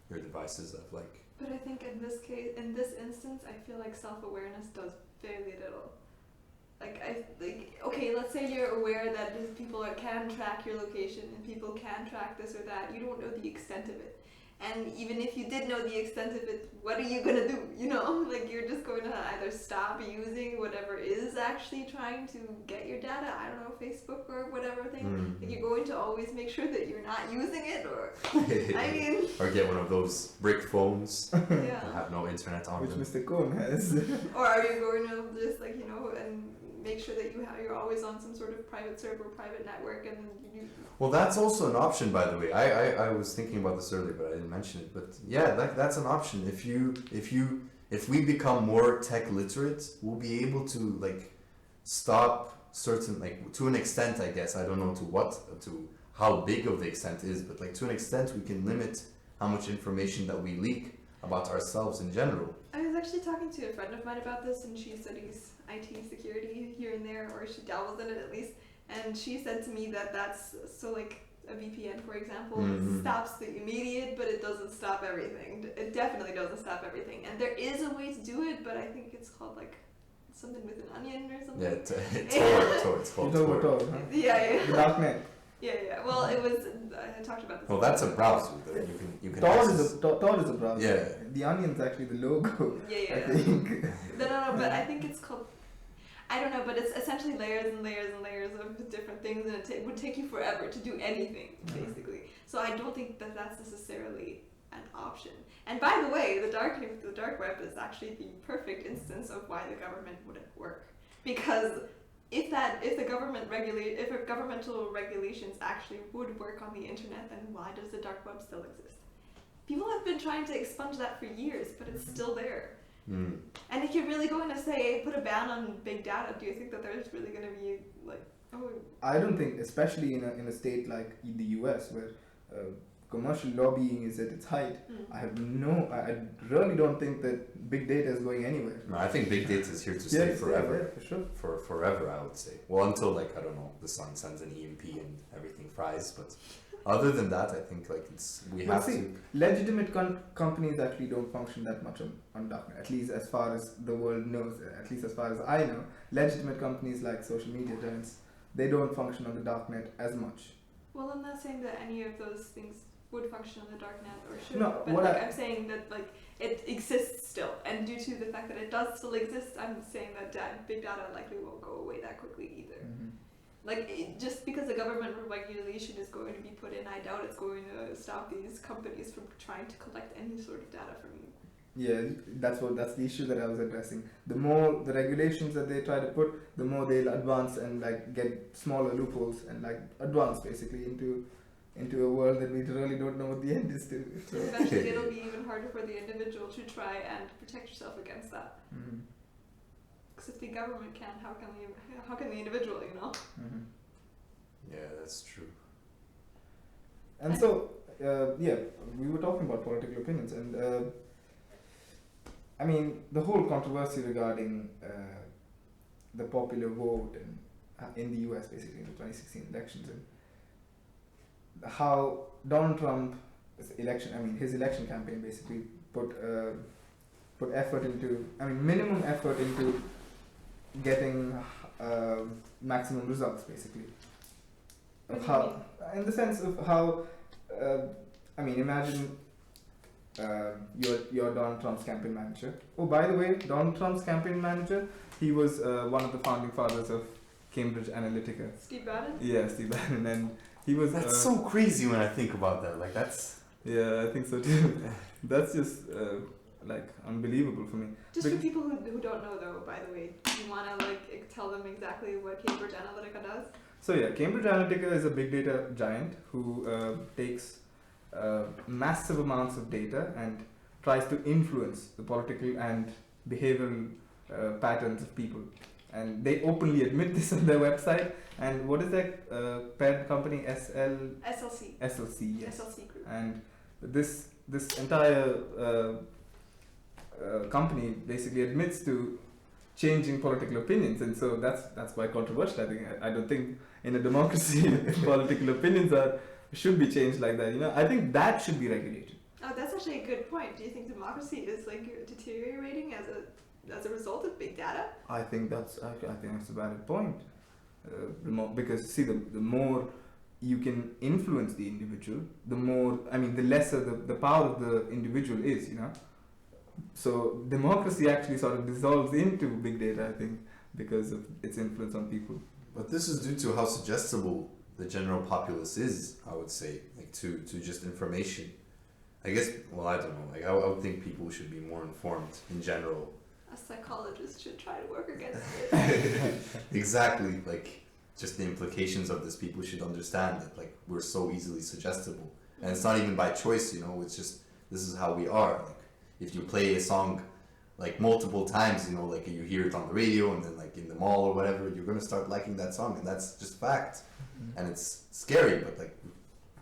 devices have like. But I think in this instance, I feel like self-awareness does very little. Okay, let's say you're aware that these people can track your location and people can track this or that. You don't know the extent of it. And even if you did know the extent of it, what are you gonna do? You know, like you're just going to either stop using whatever is actually trying to get your data. I don't know, Facebook or whatever thing. Like you're going to always make sure that you're not using it, or I mean, or get one of those brick phones yeah. that have no internet on Which them. Mr. Cohn has. Or are you going to just like and make sure that you're always on some sort of private server, private network, and you. Well, that's also an option, by the way. I was thinking about this earlier, but I didn't mention it. But yeah, that's an option. If we become more tech literate, we'll be able to like stop certain, like to an extent, I guess. I don't know to how big of the extent is, but like to an extent we can limit how much information that we leak about ourselves in general. I was actually talking to a friend of mine about this, and she studies IT security here and there, or she dabbles in it at least. And she said to me that that's so like a VPN, for example, stops the immediate, but it doesn't stop everything. It definitely doesn't stop everything. And there is a way to do it, but I think it's called like something with an onion or something. Yeah, Tor. It's called Tor. Tor, huh? Yeah. The darknet. Yeah. Well, it was. I talked about this. Well, that's a browser. Though. You can. Tor access. is a browser. Yeah. The onion's actually the logo. Yeah. I think. No, but I think it's called. I don't know, but it's essentially layers and layers and layers of different things, and it would take you forever to do anything, basically. So I don't think that that's necessarily an option. And by the way, the dark web is actually the perfect instance of why the government wouldn't work, because if governmental regulations actually would work on the internet, then why does the dark web still exist? People have been trying to expunge that for years, but it's still there. And if you're really going to say put a ban on big data, do you think that there's really going to be like I don't think, especially in a state like the US where commercial lobbying is at its height. I really don't think that big data is going anywhere. No, I think big data is here to stay forever. Yeah, for sure. For forever, I would say. Well, until like I don't know, the sun sends an EMP and everything fries. But other than that, I think like we have to. Legitimate companies actually don't function that much on darknet. At least as far as the world knows. At least as far as I know, legitimate companies like social media giants, they don't function on the darknet as much. Well, I'm not saying that any of those things would function on the darknet or should, No, but like I'm saying that like it exists still, and due to the fact that it does still exist, I'm saying that big data likely won't go away that quickly either. Like just because a government regulation is going to be put in, I doubt it's going to stop these companies from trying to collect any sort of data from you. Yeah, that's the issue that I was addressing. The more the regulations that they try to put, the more they'll advance and like get smaller loopholes and like advance basically into a world that we really don't know what the end is to. So. Eventually, it'll be even harder for the individual to try and protect yourself against that. Because if the government can, how can the individual? You know. Yeah, that's true. And so, we were talking about political opinions, and I mean, the whole controversy regarding the popular vote and in the US, basically in the 2016 elections, and how Donald Trump's his election campaign basically put effort into, minimum effort into getting maximum results, basically. Of how, in the sense of how, imagine you're Donald Trump's campaign manager. Oh, by the way, Donald Trump's campaign manager, he was one of the founding fathers of Cambridge Analytica. Steve Bannon? Yeah, Steve Bannon, and he was. That's so crazy when I think about that. Like that's. Yeah, I think so too. That's just like unbelievable for me. Just for people who don't know though, by the way, do you want to like tell them exactly what Cambridge Analytica does? So yeah, Cambridge Analytica is a big data giant who takes massive amounts of data and tries to influence the political and behavioral patterns of people. And they openly admit this on their website. And what is that parent company? SLC. SLC, yes. SLC Group. And this entire company basically admits to changing political opinions, and so that's quite controversial. I don't think in a democracy political opinions should be changed like that. I think that should be regulated. Oh, that's actually a good point. Do you think democracy is like deteriorating as a result of big data? I think that's a valid point. Because see, the more you can influence the individual, the lesser the power of the individual is. So democracy actually sort of dissolves into big data, I think, because of its influence on people. But this is due to how suggestible the general populace is, I would say, like to just information. I guess, well, I don't know, like I would think people should be more informed in general. A psychologist should try to work against it. Exactly, like just the implications of this, people should understand that like we're so easily suggestible. And it's not even by choice, it's just, this is how we are. Like, if you play a song like multiple times, like you hear it on the radio and then like in the mall or whatever, you're gonna start liking that song, and that's just fact. Mm-hmm. And it's scary, but like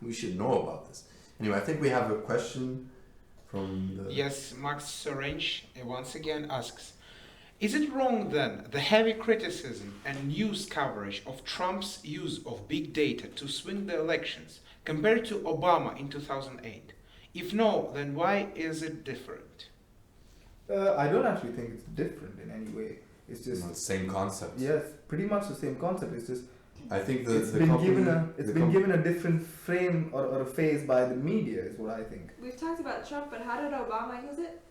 we should know about this. Anyway, I think we have a question from the... Yes, Max Sorange once again asks, is it wrong then, the heavy criticism and news coverage of Trump's use of big data to swing the elections compared to Obama in 2008? If no, then why is it different? I don't actually think it's different in any way. It's just the same concept. Yes, pretty much the same concept. It's just I think it's been given a different frame or a phase by the media, is what I think. We've talked about Trump, but how did Obama use it?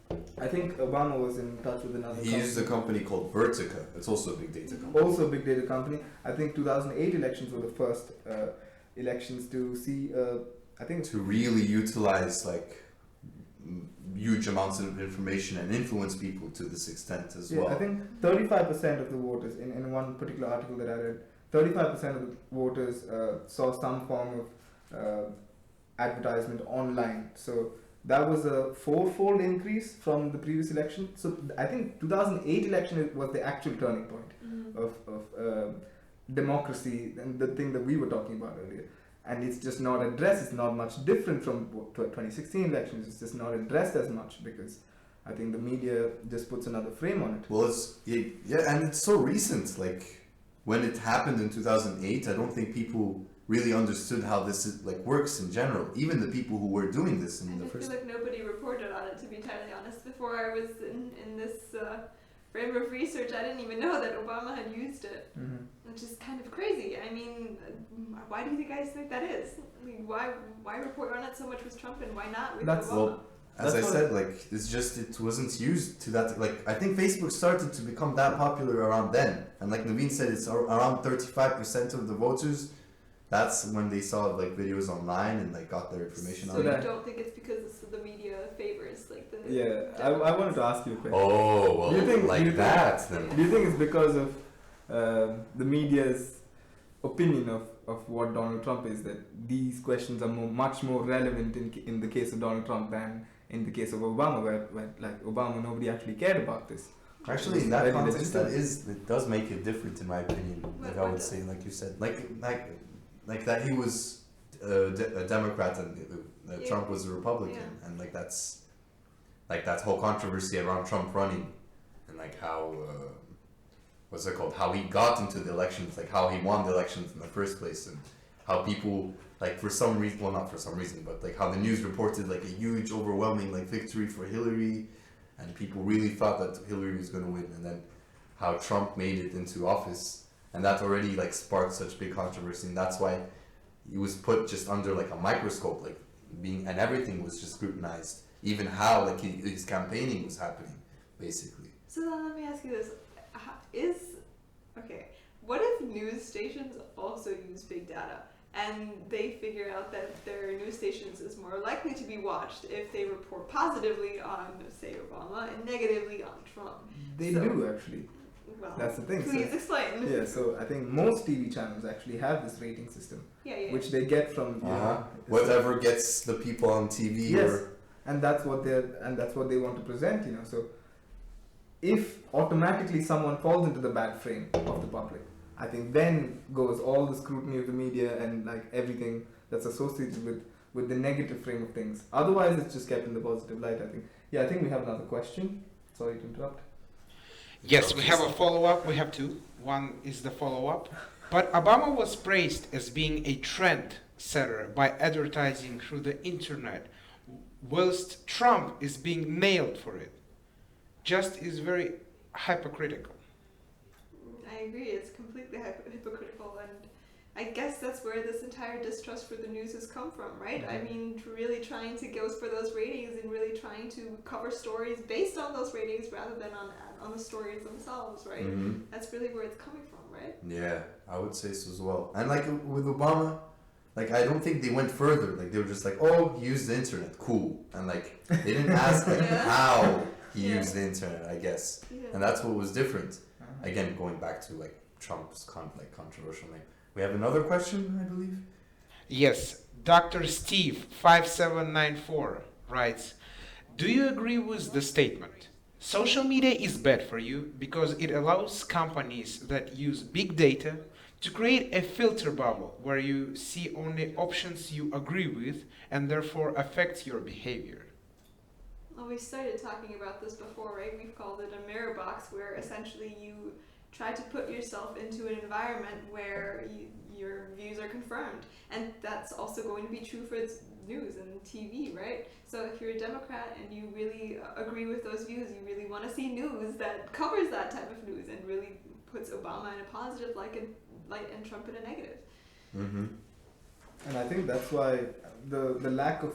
I think Obama was in touch with another company. He used a company called Vertica. It's also a big data company. Also a big data company. I think 2008 elections were the first elections to see, to really utilize like huge amounts of information and influence people to this extent as well. I think 35% of the voters, in one particular article that I read, 35% of the voters saw some form of advertisement online. So that was a fourfold increase from the previous election. So I think 2008 election was the actual turning point of democracy, and the thing that we were talking about earlier. And it's just not addressed. It's not much different from 2016 elections. It's just not addressed as much because I think the media just puts another frame on it. Well, and it's so recent. Like when it happened in 2008, I don't think people really understood how this works in general. Even the people who were doing this in the first. I feel like nobody reported on it, to be entirely honest. Before I was in this frame of research, I didn't even know that Obama had used it, which is kind of crazy. I mean, why do you guys think that is? I mean, why report on it so much with Trump and why not with Obama? Well, as I said, it wasn't used to that. I think Facebook started to become that popular around then, and like Naveen said, it's around 35% of the voters. That's when they saw videos online and got their information. So you don't think it's because the media favors the? Yeah, I wanted to ask you a question. Oh, well, do you think it's because of the media's opinion of what Donald Trump is, that these questions are much more relevant in the case of Donald Trump than in the case of Obama, where Obama, nobody actually cared about this? Actually, in that context, it does make it different, in my opinion. I would say, like you said, like that he was a Democrat and Trump was a Republican, and that's that whole controversy around Trump running, and how what's it called? How he got into the elections, how he won the elections in the first place, and how people for some reason, well, not for some reason, but how the news reported a huge, overwhelming victory for Hillary, and people really thought that Hillary was going to win, and then how Trump made it into office. And that already sparked such big controversy, and that's why he was put just under a microscope, and everything was just scrutinized. even how like his campaigning was happening, basically. So then let me ask you this: what if news stations also use big data, and they figure out that their news stations is more likely to be watched if they report positively on, say, Obama and negatively on Trump? They do actually. Well, that's the thing. Please explain. Yeah, so I think most TV channels actually have this rating system, which they get from whatever gets the people on TV. Yes, and that's what they want to present. So if automatically someone falls into the bad frame of the public, I think then goes all the scrutiny of the media and like everything that's associated with the negative frame of things. Otherwise, it's just kept in the positive light, I think. Yeah, I think we have another question. Sorry to interrupt. Yes, we have a follow-up. We have two. One is the follow-up. But Obama was praised as being a trend setter by advertising through the internet, whilst Trump is being nailed for it. Just is very hypocritical. I agree, it's completely hypocritical, and I guess that's where this entire distrust for the news has come from, right? I mean, really trying to go for those ratings and really trying to cover stories based on those ratings rather than on the stories themselves, right? Mm-hmm. That's really where it's coming from, right? Yeah, I would say so as well. And like with Obama, like I don't think they went further. Like they were just like, oh, he used the internet, cool. And like they didn't ask like how he used the internet, I guess. Yeah. And that's what was different. Again, going back to like Trump's controversial name. We have another question, I believe. Yes, Dr. Steve 5794 writes, do you agree with the statement? Social media is bad for you because it allows companies that use big data to create a filter bubble where you see only options you agree with and therefore affect your behavior. Well, we started talking about this before, right? We've called it a mirror box, where essentially you try to put yourself into an environment where your views are confirmed. And that's also going to be true for news and TV, right? So if you're a Democrat and you really agree with those views, you really want to see news that covers that type of news and really puts Obama in a positive light and Trump in a negative. Mm-hmm. And I think that's why the lack of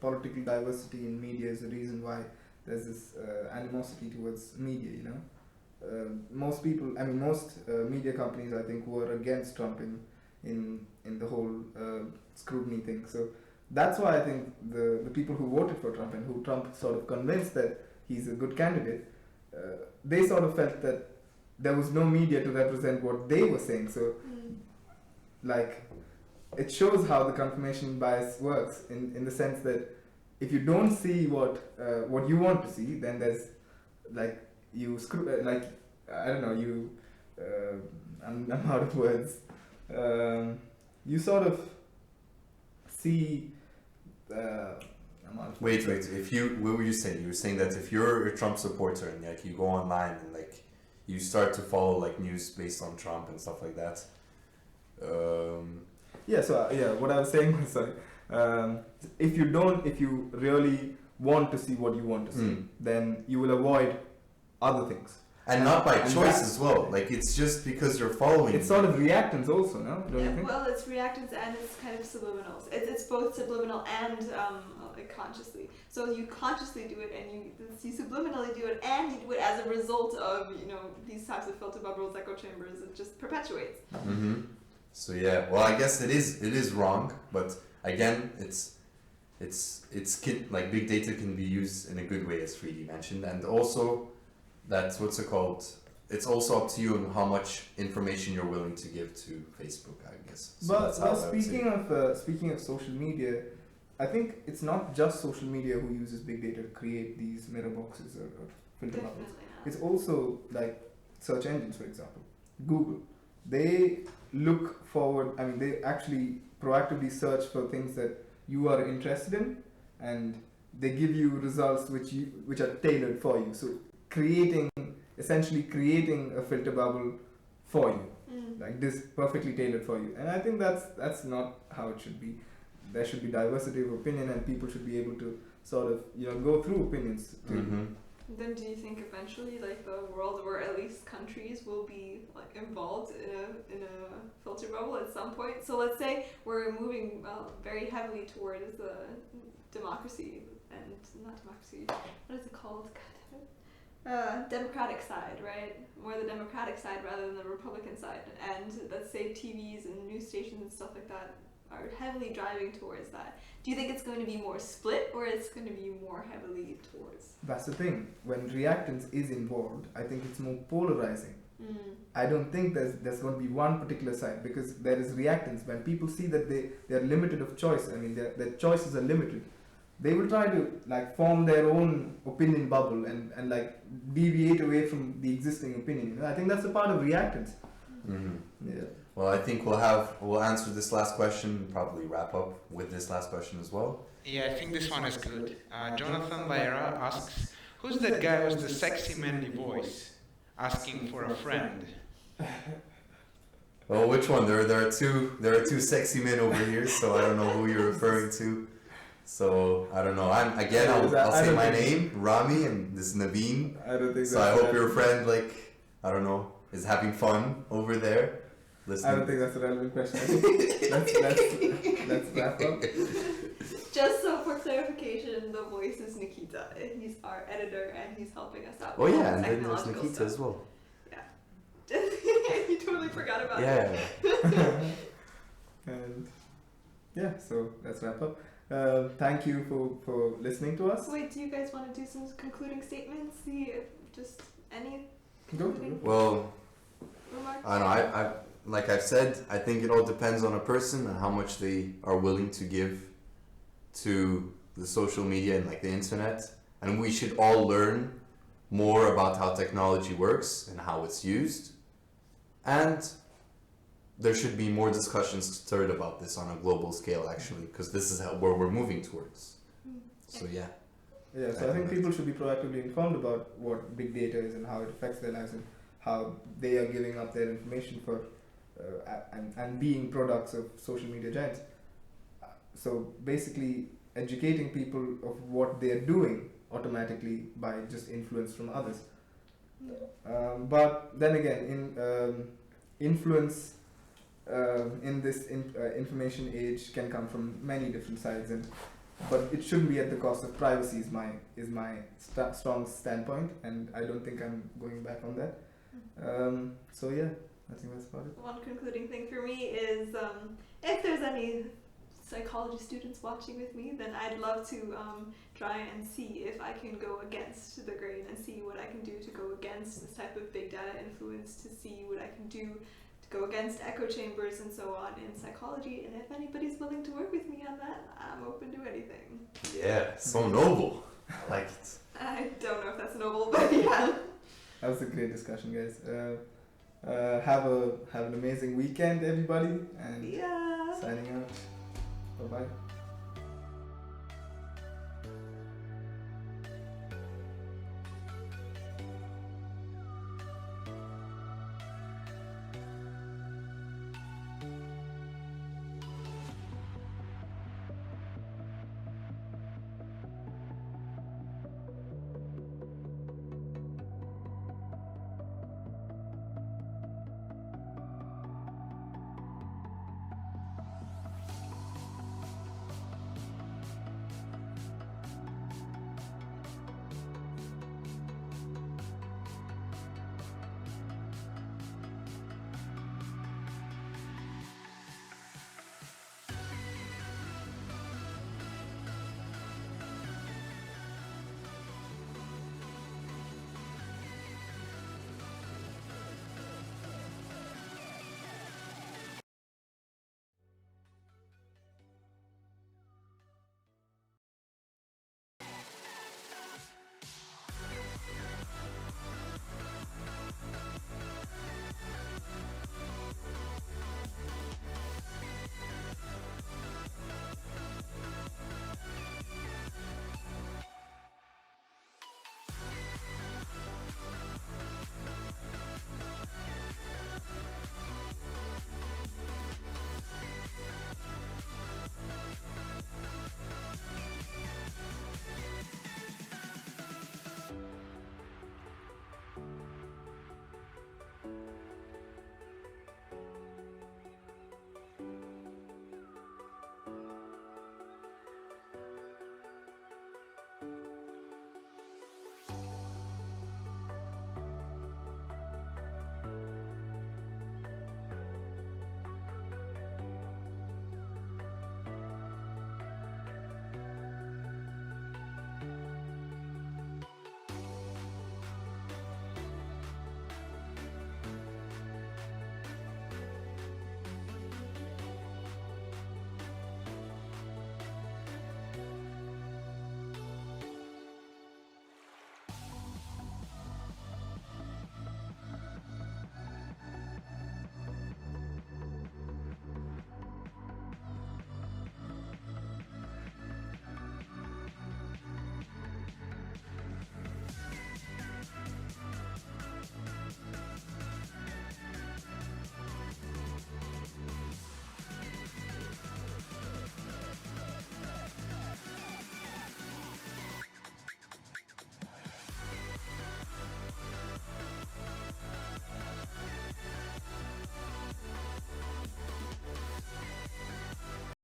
political diversity in media is the reason why there's this animosity towards media, most people, most media companies, I think, were against Trump in the whole scrutiny thing. So that's why I think the people who voted for Trump and who Trump sort of convinced that he's a good candidate, they sort of felt that there was no media to represent what they were saying. So, it shows how the confirmation bias works in the sense that if you don't see what you want to see, then there's I'm out of words. You sort of see. Wait. What were you saying? You were saying that if you're a Trump supporter and like you go online and like you start to follow like news based on Trump and stuff like that. What I was saying was if you really want to see what you want to see, then you will avoid other things. And not by choice as well. Like it's just because you're following. It's sort of reactance also, no? Don't you think? Well, it's reactance and it's kind of subliminals. It's both subliminal and consciously. So you consciously do it and you subliminally do it and you do it as a result of these types of filter bubbles, echo chambers. It just perpetuates. Mm-hmm. So yeah, well, I guess it is wrong, but again, like big data can be used in a good way, as Fridi mentioned, and also that's it's also up to you on how much information you're willing to give to Facebook, I guess. So but speaking of social media, I think it's not just social media who uses big data to create these mirror boxes or filter bubbles. It's also like search engines, for example, Google. They look forward. They actually proactively search for things that you are interested in, and they give you results which are tailored for you. So essentially creating a filter bubble for you, like this perfectly tailored for you. And I think that's not how it should be. There should be diversity of opinion, and people should be able to sort of go through opinions too. Mm-hmm. Then do you think eventually the world where at least countries will be involved in a filter bubble at some point? So let's say we're moving very heavily towards democracy and not democracy, what is it called? Democratic side, right? More the Democratic side rather than the Republican side. And let's say TVs and news stations and stuff like that are heavily driving towards that. Do you think it's going to be more split or it's going to be more heavily towards? That's the thing. When reactance is involved, I think it's more polarizing. I don't think there's going to be one particular side, because there is reactance. When people see that they are limited of choice, I mean their choices are limited, they will try to like form their own opinion bubble and like deviate away from the existing opinion. I think that's a part of reactance. Yeah. Well, I think we'll answer this last question, probably wrap up with this last question as well. Yeah, I think this one is good. Jonathan Lyra asks, who's that guy with the sexy manly voice asking for a friend? Well, which one? There are two sexy men over here, so I don't know who you're referring to. So I don't know. I'll say my name, Rami, and this is Naveen. I don't think so. I hope your friend, like, I don't know, is having fun over there. Listening. I don't think that's a relevant question. Let's wrap up. Just so for clarification, the voice is Nikita. He's our editor and he's helping us out. Oh yeah, and then there's Nikita stuff as well. Yeah. You totally forgot about it. And yeah, so let's wrap up. Thank you for listening to us. Wait, do you guys want to do some concluding statements? Just any concluding Well, remarks? I don't know. I like I've said, I think it all depends on a person and how much they are willing to give to the social media and like the internet. And we should all learn more about how technology works and how it's used. And there should be more discussions stirred about this on a global scale, actually, because this is where we're moving towards. So yeah. Yeah, so I think people should be proactively informed about what big data is and how it affects their lives and how they are giving up their information for and being products of social media giants. So basically educating people of what they are doing automatically by just influence from others. But then again, influence in this information age can come from many different sides, but it shouldn't be at the cost of privacy is my strong standpoint, and I don't think I'm going back on that. So yeah, I think that's about it. One concluding thing for me is if there's any psychology students watching with me, then I'd love to try and see if I can go against the grain and see what I can do to go against this type of big data influence, to see what I can do to go against echo chambers and so on in psychology. And if anybody's willing to work with me on that, I'm open to anything. Yeah, so noble. I like it. I don't know if that's noble, but yeah. That was a great discussion, guys. Have an amazing weekend, everybody, and signing out. Bye bye.